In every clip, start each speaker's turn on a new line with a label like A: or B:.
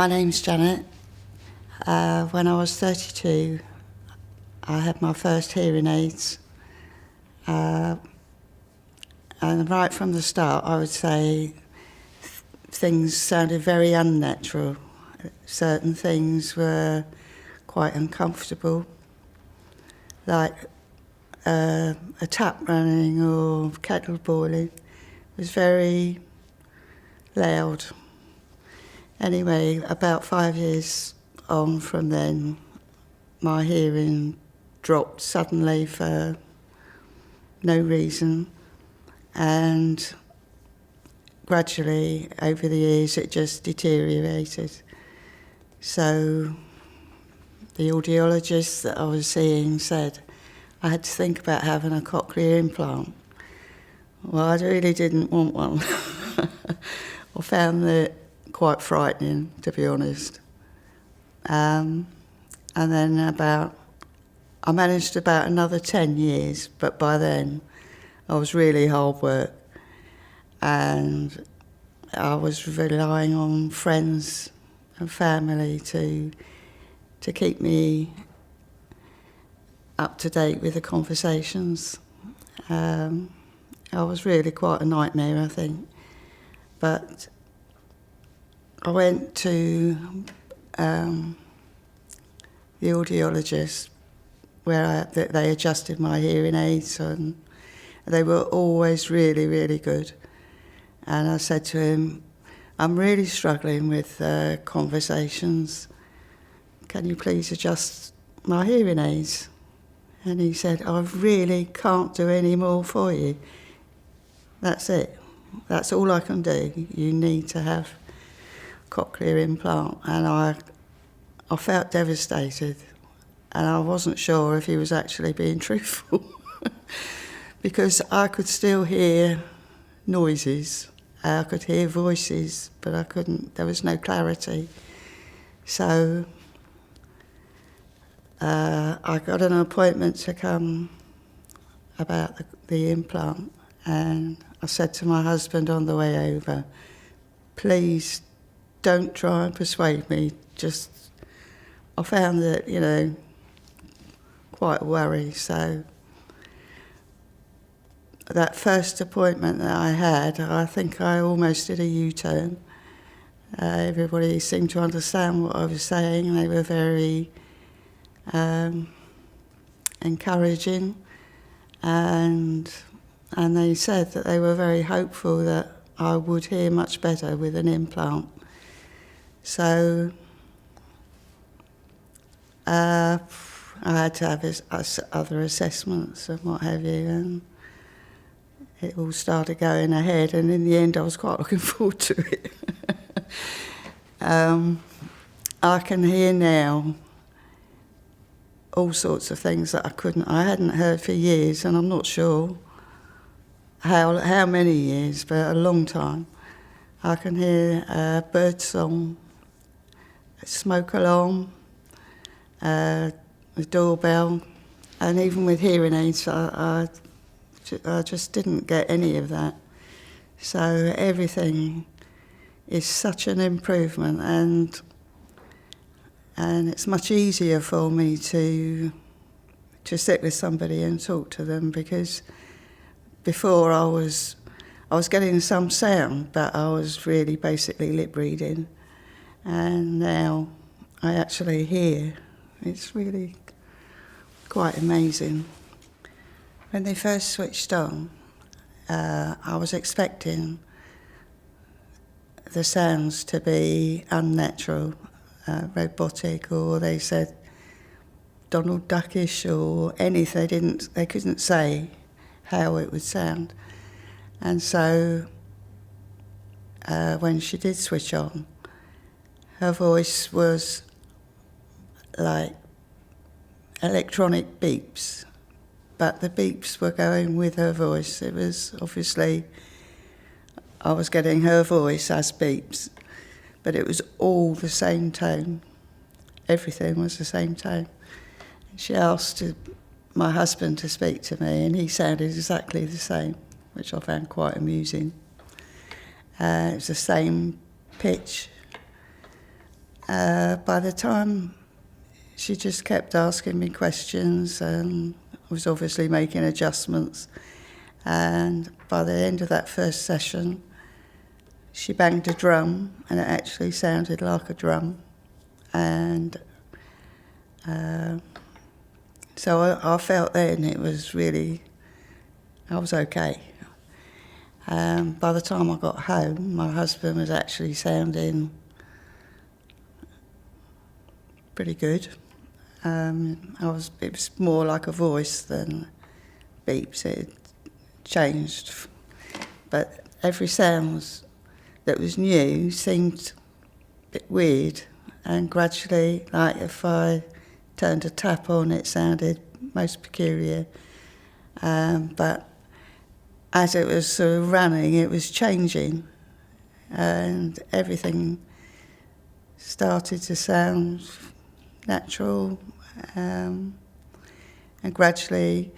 A: My name's Janet. When I was 32, I had my first hearing aids. And right from the start, I would say things sounded very unnatural. Certain things were quite uncomfortable, like a tap running or kettle boiling. It was very loud. Anyway, about 5 years on from then, my hearing dropped suddenly for no reason, and gradually over the years it just deteriorated. So the audiologist that I was seeing said I had to think about having a cochlear implant. Well, I really didn't want one. I found it quite frightening, to be honest. And then I managed about another 10 years, but by then I was really hard work, and I was relying on friends and family to keep me up to date with the conversations. I was really quite a nightmare, I think. But I went to the audiologist where they adjusted my hearing aids, and they were always really, really good. And I said to him, I'm really struggling with conversations. Can you please adjust my hearing aids? And he said, I really can't do any more for you. That's it. That's all I can do. You need to have cochlear implant. And I felt devastated, and I wasn't sure if he was actually being truthful because I could still hear noises. I could hear voices, but I couldn't, there was no clarity. So I got an appointment to come about the implant, and I said to my husband on the way over, please don't try and persuade me. I found it, quite a worry. So that first appointment that I had, I think I almost did a U-turn. Everybody seemed to understand what I was saying, and they were very encouraging, and they said that they were very hopeful that I would hear much better with an implant. So I had to have other assessments and what have you, and it all started going ahead, and in the end I was quite looking forward to it. I can hear now all sorts of things that I hadn't heard for years, and I'm not sure how many years, but a long time. I can hear bird song, smoke alarm, the doorbell, and even with hearing aids, I just didn't get any of that. So everything is such an improvement, and it's much easier for me to sit with somebody and talk to them, because before I was getting some sound, but I was really basically lip reading, and now I actually hear. It's really quite amazing. When they first switched on, I was expecting the sounds to be unnatural, robotic, or they said Donald Duckish or anything. They couldn't say how it would sound. And so when she did switch on, her voice was like electronic beeps, but the beeps were going with her voice. It was obviously, I was getting her voice as beeps, but it was all the same tone. Everything was the same tone. She asked my husband to speak to me, and he sounded exactly the same, which I found quite amusing. It was the same pitch, by the time she just kept asking me questions and was obviously making adjustments. And by the end of that first session, she banged a drum, and it actually sounded like a drum. And so I felt then it was really, I was okay. By the time I got home, my husband was actually sounding pretty good. It was more like a voice than beeps. It changed, but every sound that was new seemed a bit weird, and gradually, like if I turned a tap on, it sounded most peculiar. But as it was sort of running, it was changing, and everything started to sound natural, and gradually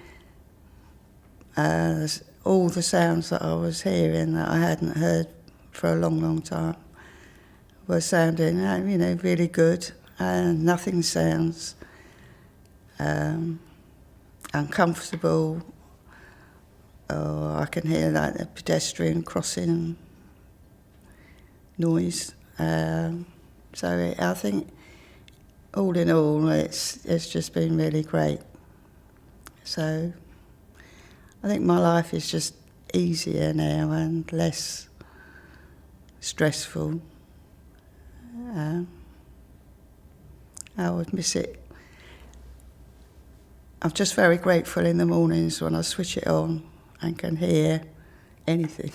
A: all the sounds that I was hearing that I hadn't heard for a long, long time were sounding, really good, and nothing sounds uncomfortable, or I can hear like the pedestrian crossing noise. So I think, all in all, it's just been really great. So I think my life is just easier now and less stressful. I would miss it. I'm just very grateful in the mornings when I switch it on and can hear anything.